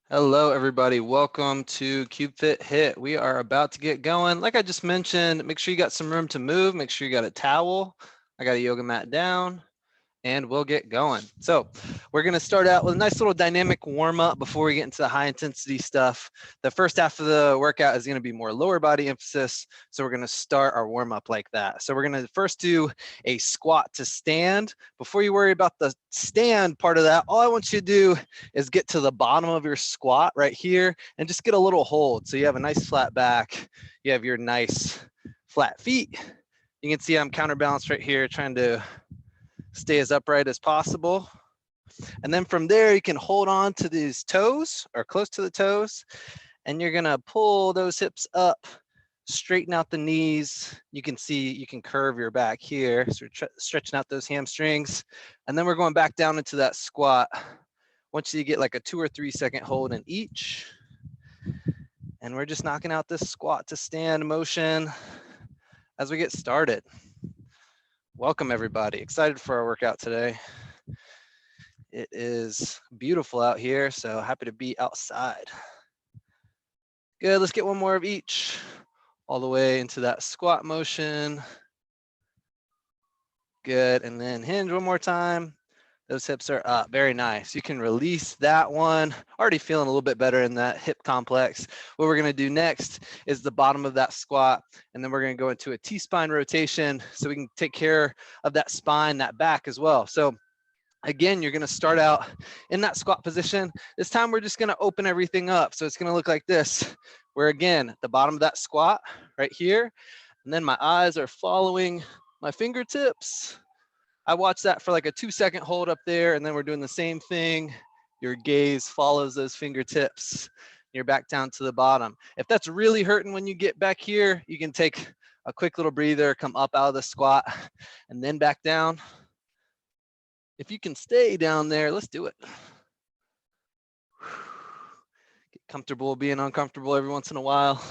Hello, everybody. Welcome to CubeFit HIIT. We are about to get going. Like I just mentioned, make sure you got some room to move. Make sure you got a towel. I got a yoga mat down, and we'll get going. So we're going to start out with a nice little dynamic warm up before we get into the high intensity stuff. The first half of the workout is going to be more lower body emphasis. So we're going to start our warm up like that. So we're going to first do a squat to stand. Before you worry about the stand part of that, all I want you to do is get to the bottom of your squat right here and just get a little hold. So you have a nice flat back. You have your nice flat feet. You can see I'm counterbalanced right here, trying to stay as upright as possible. And then from there, you can hold on to these toes or close to the toes, and you're gonna pull those hips up, straighten out the knees. You can see you can curve your back here, so stretching out those hamstrings. And then we're going back down into that squat. Once you get like a 2 or 3 second hold in each. And we're just knocking out this squat to stand motion as we get started. Welcome, everybody. Excited for our workout today. It is beautiful out here, so happy to be outside. Good, let's get one more of each. All the way into that squat motion. Good, and then hinge one more time. Those hips are up, very nice. You can release that one. Already feeling a little bit better in that hip complex. What we're gonna do next is the bottom of that squat, and then we're gonna go into a T-spine rotation so we can take care of that spine, that back as well. So again, you're gonna start out in that squat position. This time we're just gonna open everything up. So it's gonna look like this, where again, at the bottom of that squat right here, and then my eyes are following my fingertips. I watch that for like a 2 second hold up there, and then we're doing the same thing. Your gaze follows those fingertips. You're back down to the bottom. If that's really hurting when you get back here, you can take a quick little breather, come up out of the squat, and then back down. If you can stay down there, let's do it. Get comfortable being uncomfortable every once in a while.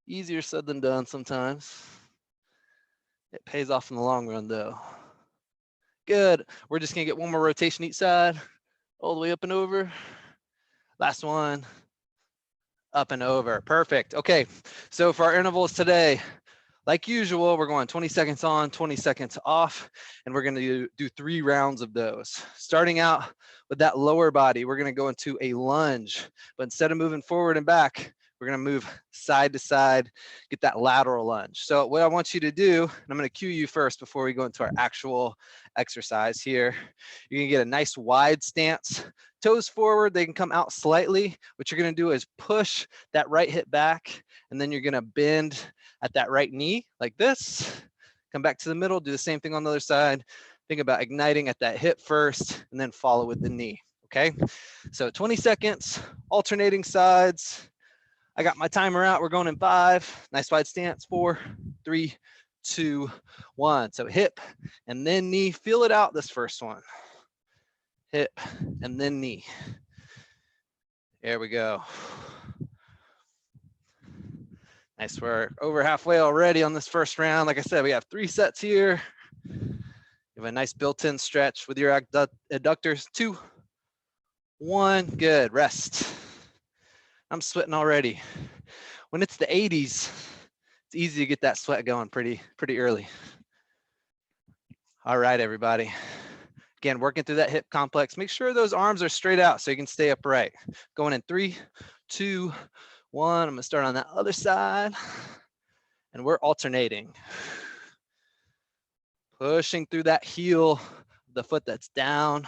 Easier said than done sometimes. It pays off in the long run though. Good. We're just gonna get one more rotation each side, all the way up and over. Last one, up and over. Perfect. Okay, so for our intervals today, like usual, we're going 20 seconds on, 20 seconds off, and we're gonna do 3 rounds of those. Starting out with that lower body, we're gonna go into a lunge, but instead of moving forward and back, we're gonna move side to side, get that lateral lunge. So what I want you to do, and I'm gonna cue you first before we go into our actual exercise here. You can get a nice wide stance, toes forward, they can come out slightly. What you're gonna do is push that right hip back, and then you're gonna bend at that right knee like this. Come back to the middle, do the same thing on the other side. Think about igniting at that hip first, and then follow with the knee, okay? So 20 seconds, alternating sides. I got my timer out. We're going in 5. Nice wide stance. 4, 3, 2, 1. So hip and then knee. Feel it out this first one. Hip and then knee. There we go. Nice work. Over halfway already on this first round. Like I said, we have 3 sets here. You have a nice built-in stretch with your adductors. 2, 1. Good. Rest. I'm sweating already. When it's the 80s, it's easy to get that sweat going pretty early. All right, everybody. Again, working through that hip complex. Make sure those arms are straight out so you can stay upright. Going in 3, 2, 1. I'm gonna start on that other side. And we're alternating. Pushing through that heel of the foot that's down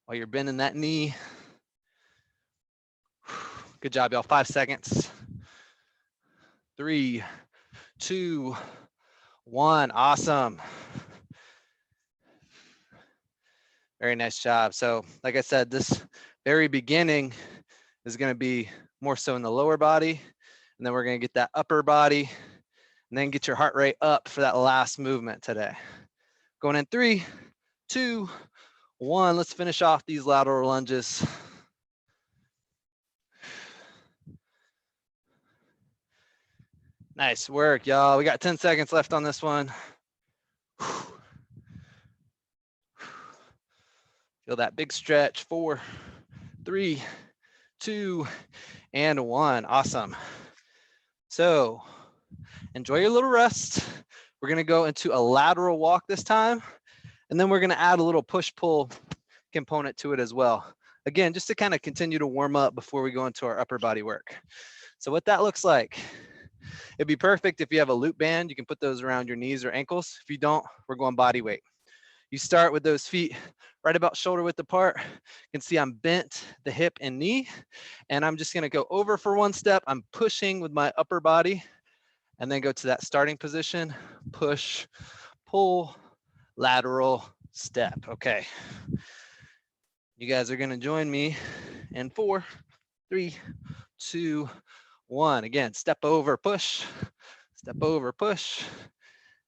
while you're bending that knee. Good job, y'all. 5 seconds. 3, 2, 1. Awesome. Very nice job. So like I said, this very beginning is going to be more so in the lower body, and then we're going to get that upper body, and then get your heart rate up for that last movement today. Going in 3, 2, 1. Let's finish off these lateral lunges. Nice work, y'all. We got 10 seconds left on this one. Feel that big stretch. 4, 3, 2, and 1. Awesome. So enjoy your little rest. We're gonna go into a lateral walk this time, and then we're gonna add a little push-pull component to it as well. Again, just to kind of continue to warm up before we go into our upper body work. So what that looks like, it'd be perfect if you have a loop band. You can put those around your knees or ankles. If you don't, we're going body weight. You start with those feet right about shoulder width apart. You can see I'm bent the hip and knee, and I'm just gonna go over for one step. I'm pushing with my upper body, and then go to that starting position, push, pull, lateral, step. Okay. You guys are gonna join me in 4, 3, 2, 1. Again, step over, push, step over, push.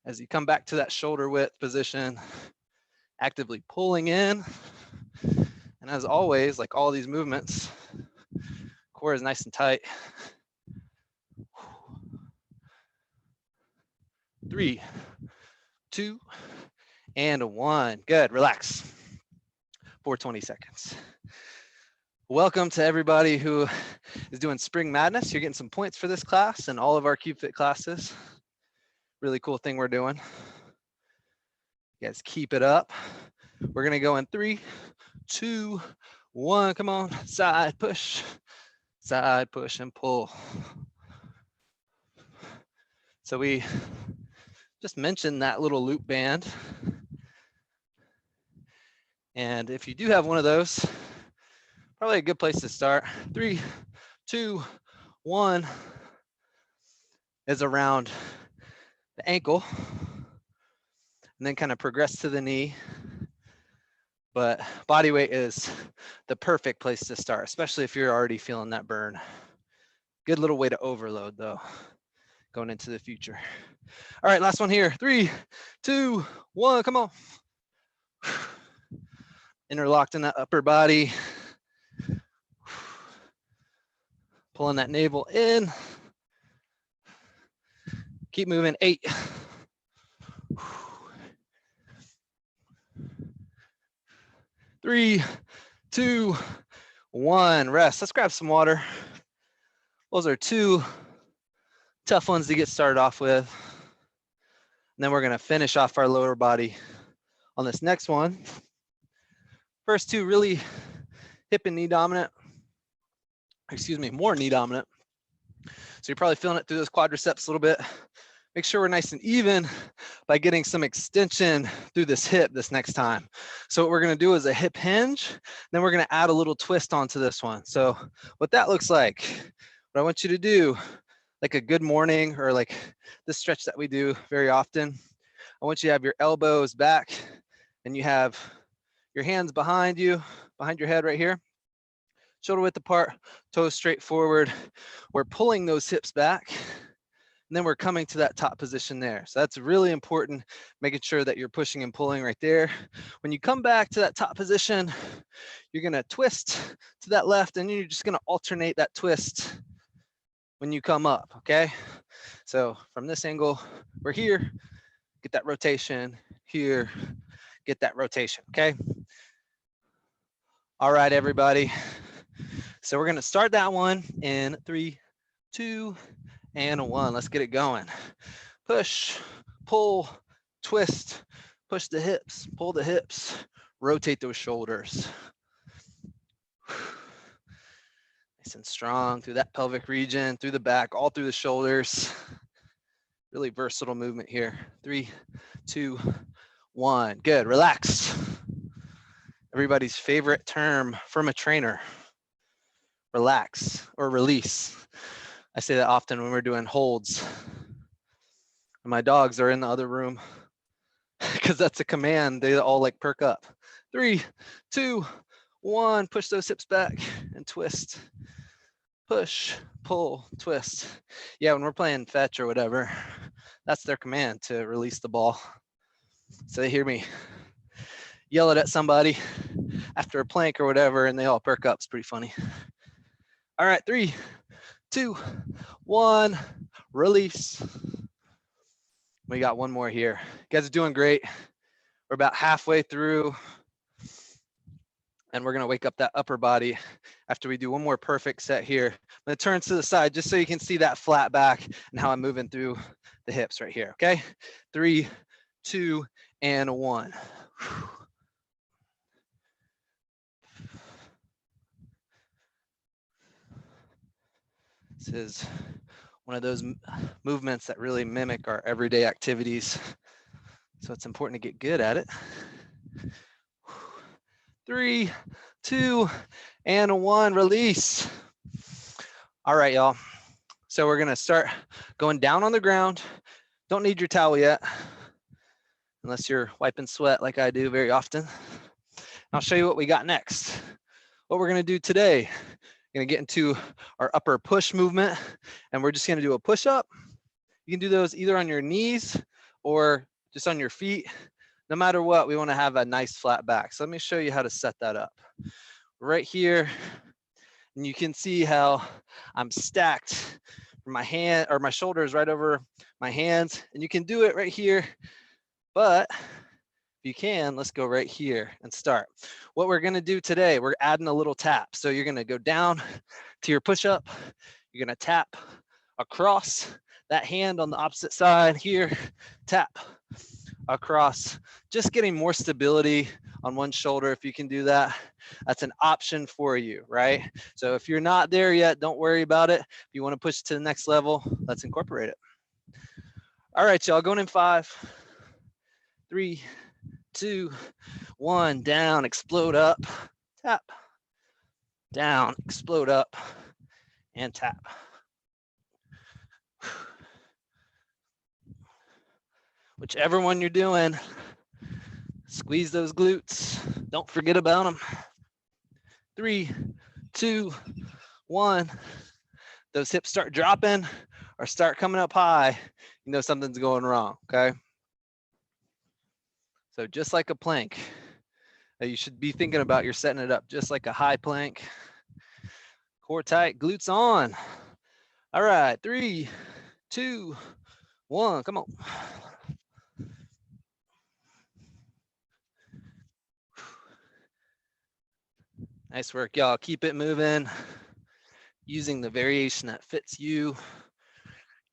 As you come back to that shoulder width position, actively pulling in. And as always, like all these movements, core is nice and tight. 3, 2, and 1. Good, relax. For 20 seconds. Welcome to everybody who is doing Spring Madness. You're getting some points for this class and all of our CubeFit classes. Really cool thing we're doing. You guys keep it up. We're gonna go in 3, 2, 1. Come on, side push, and pull. So we just mentioned that little loop band. And if you do have one of those, probably a good place to start. 3, 2, 1 is around the ankle, and then kind of progress to the knee. But body weight is the perfect place to start, especially if you're already feeling that burn. Good little way to overload though, going into the future. All right, last one here. 3, 2, 1, come on. Interlocked in that upper body. Pulling that navel in. Keep moving. 8. 3, 2, 1. Rest. Let's grab some water. Those are 2 tough ones to get started off with. And then we're going to finish off our lower body on this next one. First 2 really hip and knee dominant. Excuse me, more knee dominant. So you're probably feeling it through those quadriceps a little bit. Make sure we're nice and even by getting some extension through this hip this next time. So what we're gonna do is a hip hinge, then we're gonna add a little twist onto this one. So what that looks like, what I want you to do, like a good morning or like this stretch that we do very often, I want you to have your elbows back and you have your hands behind you, behind your head right here. Shoulder width apart, toes straight forward. We're pulling those hips back, and then we're coming to that top position there. So that's really important, making sure that you're pushing and pulling right there. When you come back to that top position, you're gonna twist to that left, and you're just gonna alternate that twist when you come up, okay? So from this angle, we're here, get that rotation, here, get that rotation, okay? All right, everybody. So we're gonna start that one in 3, 2, and 1. Let's get it going. Push, pull, twist, push the hips, pull the hips, rotate those shoulders. Nice and strong through that pelvic region, through the back, all through the shoulders. Really versatile movement here. 3, 2, 1. Good, relax. Everybody's favorite term from a trainer. Relax or release. I say that often when we're doing holds. And my dogs are in the other room because that's a command. They all like perk up. 3, 2, 1. Push those hips back and twist. Push, pull, twist. Yeah, when we're playing fetch or whatever, that's their command, to release the ball. So they hear me yell it at somebody after a plank or whatever, and they all perk up. It's pretty funny. All right, 3, 2, 1, release. We got one more here. You guys are doing great. We're about halfway through And we're gonna wake up that upper body after we do one more perfect set here. I'm gonna turn to the side just so you can see that flat back and how I'm moving through the hips right here, okay? 3, 2, and 1. This is one of those movements that really mimic our everyday activities. So it's important to get good at it. 3, 2, and 1, release. All right, y'all. So we're gonna start going down on the ground. Don't need your towel yet, unless you're wiping sweat like I do very often. I'll show you what we got next. What we're gonna do today, we're gonna get into our upper push movement, and we're just gonna do a push up. You can do those either on your knees or just on your feet. No matter what, we wanna have a nice flat back. So let me show you how to set that up. Right here, and you can see how I'm stacked. My hand or my shoulders right over my hands, and you can do it right here, but if you can, let's go right here and start. What we're gonna do today, we're adding a little tap. So you're gonna go down to your push-up, you're gonna tap across that hand on the opposite side here, tap across, just getting more stability on one shoulder. If you can do that, that's an option for you, right? So if you're not there yet, don't worry about it. If you want to push to the next level, let's incorporate it. All right, y'all, going in 5, 3, 2, 1, down, explode up, tap, down, explode up, and tap. Whichever one you're doing, squeeze those glutes. Don't forget about them. 3, 2, 1. Those hips start dropping or start coming up high, you know something's going wrong, okay? So just like a plank, you should be thinking about you're setting it up just like a high plank. Core tight, glutes on. All right, 3, 2, 1, come on. Nice work, y'all. Keep it moving, using the variation that fits you,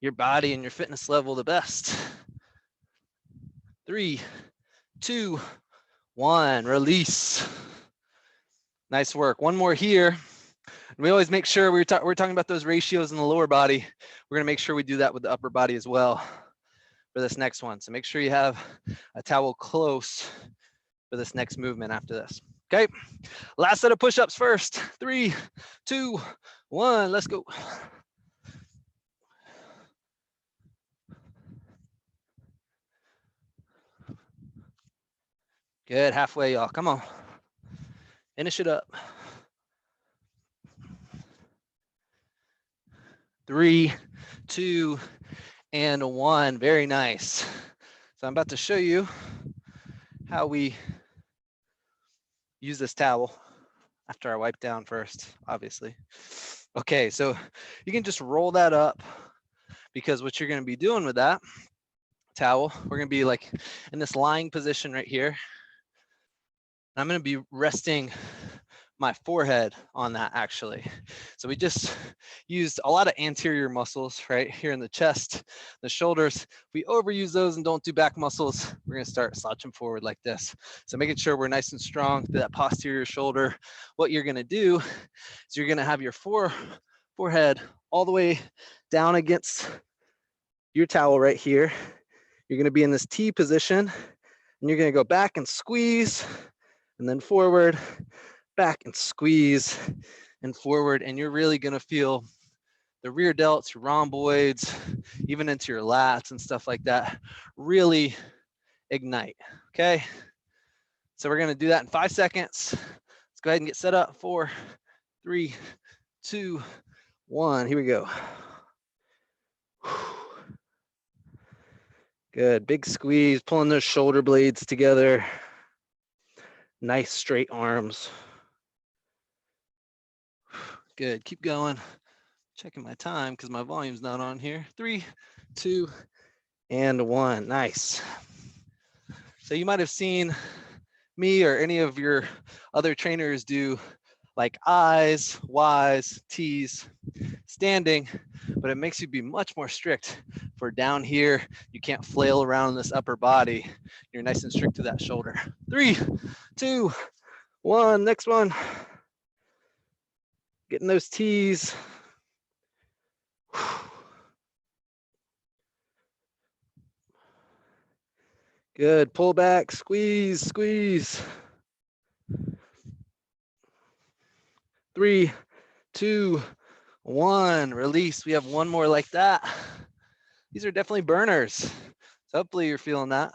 your body, and your fitness level the best. 3, 2, 1, release. Nice work. One more here. We always make sure we're talking about those ratios in the lower body. We're gonna make sure we do that with the upper body as well for this next one. So make sure you have a towel close for this next movement after this. Okay, last set of push-ups first. 3, 2, 1, let's go. Good, halfway, y'all, come on. Finish it up. 3, 2, and 1, very nice. So I'm about to show you how we use this towel after I wipe down first, obviously. Okay, so you can just roll that up, because what you're gonna be doing with that towel, we're gonna be like in this lying position right here. I'm gonna be resting my forehead on that actually. So we just used a lot of anterior muscles right here in the chest, the shoulders. If we overuse those and don't do back muscles, we're gonna start slouching forward like this. So making sure we're nice and strong through that posterior shoulder. What you're gonna do is you're gonna have your forehead all the way down against your towel right here. You're gonna be in this T position, and you're gonna go back and squeeze, and then forward, back and squeeze, and forward, and you're really gonna feel the rear delts, your rhomboids, even into your lats and stuff like that, really ignite, okay? So we're gonna do that in 5 seconds. Let's go ahead and get set up. 4, 3, 2, 1, here we go. Good, big squeeze, pulling those shoulder blades together. Nice straight arms. Good, keep going. Checking my time because my volume's not on here. 3, 2, and 1, nice. So you might have seen me or any of your other trainers do like I's, Y's, T's, standing, but it makes you be much more strict for down here. You can't flail around this upper body. You're nice and strict to that shoulder. 3, 2, 1, next one. Getting those T's. Good, pull back, squeeze, squeeze. 3, 2, 1, release. We have one more like that. These are definitely burners. So hopefully you're feeling that.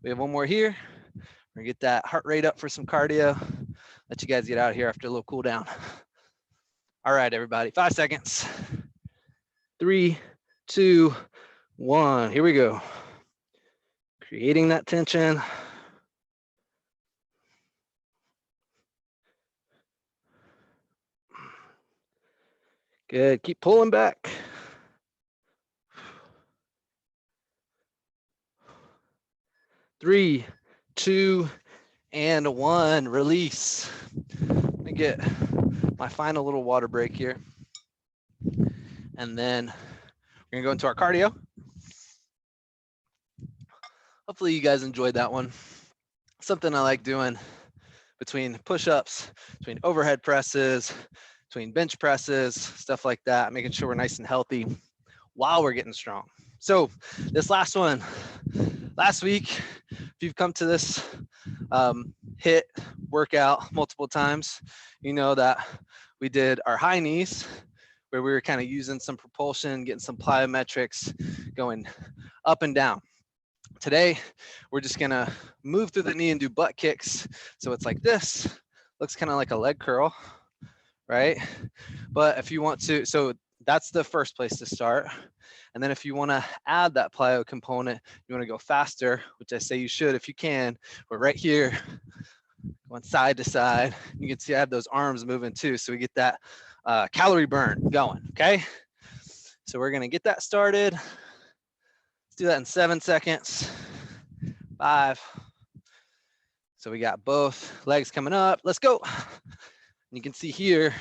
We have one more here. We're gonna get that heart rate up for some cardio. Let you guys get out of here after a little cool down. All right, everybody, 5 seconds. 3, 2, 1, here we go. Creating that tension. Good, keep pulling back. 3, 2, and 1, release. Let me get my final little water break here. And then we're gonna go into our cardio. Hopefully you guys enjoyed that one. Something I like doing between push-ups, between overhead presses, between bench presses, stuff like that, making sure we're nice and healthy while we're getting strong. So this last one, last week, if you've come to this HIIT workout multiple times, you know that we did our high knees, where we were kind of using some propulsion, getting some plyometrics, going up and down. Today, we're just gonna move through the knee and do butt kicks. So it's like this, looks kind of like a leg curl, right? But if you want to, so that's the first place to start. And then if you wanna add that plyo component, you wanna go faster, which I say you should if you can. We're right here, going side to side. You can see I have those arms moving too. So we get that calorie burn going, okay? So we're gonna get that started. Let's do that in 7 seconds. 5. So we got both legs coming up. Let's go. You can see here,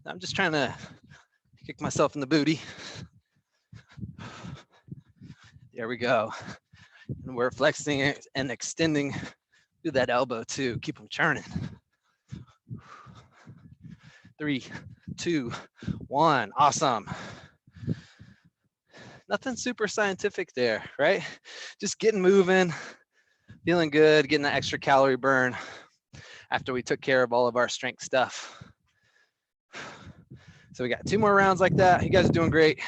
I'm just trying to kick myself in the booty. There we go. And we're flexing and extending through that elbow too. Keep them churning. 3, 2, 1. Awesome. Nothing super scientific there, right? Just getting moving, feeling good, getting that extra calorie burn after we took care of all of our strength stuff. So we got 2 more rounds like that. You guys are doing great.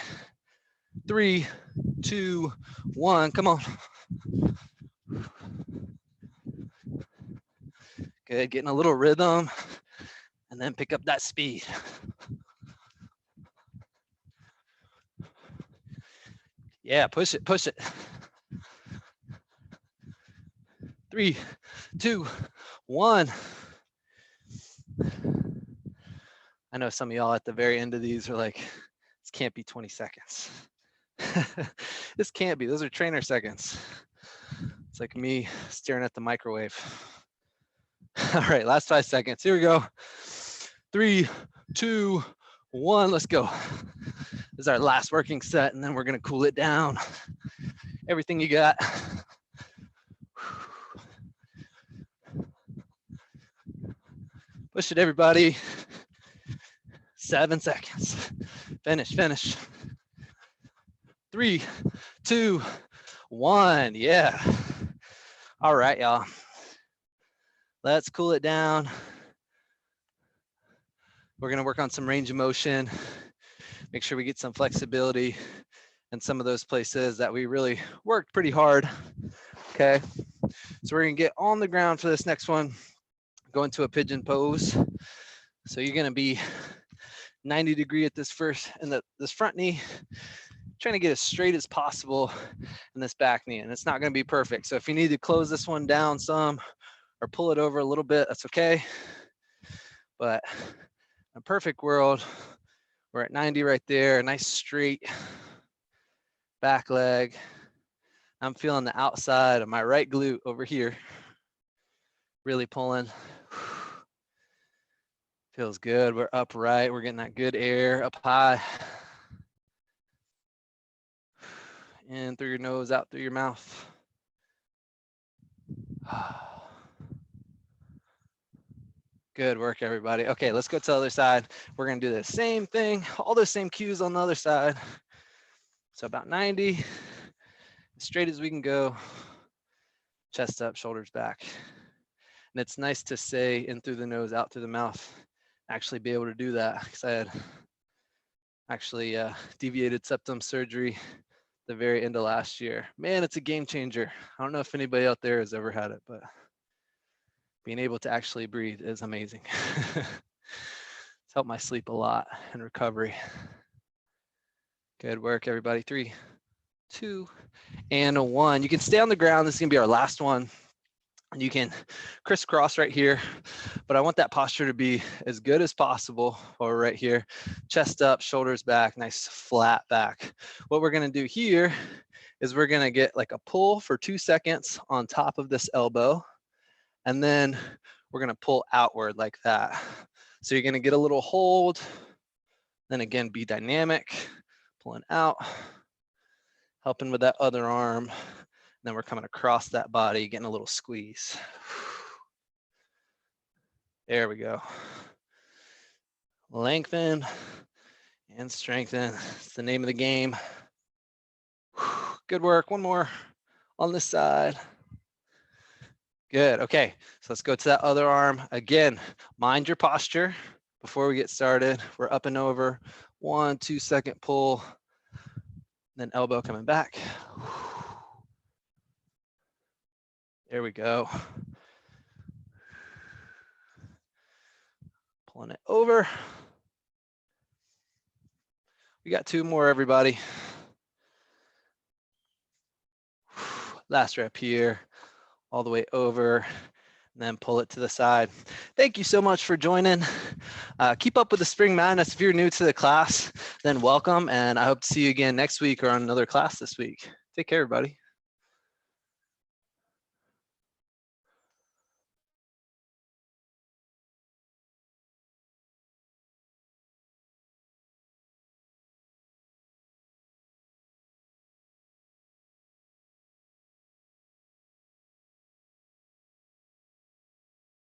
3, 2, 1, come on. Good, getting a little rhythm and then pick up that speed. Yeah, push it, push it. 3, 2, 1. I know some of y'all at the very end of these are like, this can't be 20 seconds. This can't be, those are trainer seconds. It's like me staring at the microwave. All right, last 5 seconds, here we go. 3, 2, 1, let's go. This is our last working set, and then we're gonna cool it down. Everything you got. Push it, everybody. 7 seconds. Finish, finish. 3, 2, 1, yeah. All right, y'all. Let's cool it down. We're gonna work on some range of motion. Make sure we get some flexibility in some of those places that we really worked pretty hard, okay? So we're gonna get on the ground for this next one, go into a pigeon pose. So you're gonna be 90 degree at this this front knee, trying to get as straight as possible in this back knee, and it's not gonna be perfect. So if you need to close this one down some or pull it over a little bit, that's okay. But in a perfect world, we're at 90 right there, a nice straight back leg, I'm feeling the outside of my right glute over here. Really pulling. Feels good. We're upright. We're getting that good air up high. In through your nose, out through your mouth. Good work, everybody. Okay, let's go to the other side. We're gonna do the same thing, all those same cues on the other side. So about 90, as straight as we can go. Chest up, shoulders back. And it's nice to say in through the nose, out through the mouth. Actually be able to do that, because I had actually deviated septum surgery the very end of last year. Man, it's a game changer. I don't know if anybody out there has ever had it, but being able to actually breathe is amazing. It's helped my sleep a lot and recovery. Good work, everybody. 3, 2, and 1. You can stay on the ground. This is gonna be our last one. And you can crisscross right here, but I want that posture to be as good as possible while we're right here. Chest up, shoulders back, nice flat back. What we're gonna do here is we're gonna get like a pull for 2 seconds on top of this elbow, and then we're gonna pull outward like that. So you're gonna get a little hold, then again, be dynamic, pulling out, helping with that other arm. Then we're coming across that body, getting a little squeeze. There we go. Lengthen and strengthen. It's the name of the game. Good work. One more on this side. Good. Okay, so let's go to that other arm. Again, mind your posture before we get started. We're up and over. 1, 2 second pull. Then elbow coming back. There we go. Pulling it over. We got 2 more, everybody. Last rep here, all the way over, and then pull it to the side. Thank you so much for joining. Keep up with the Spring Madness. If you're new to the class, then welcome, and I hope to see you again next week or on another class this week. Take care, everybody.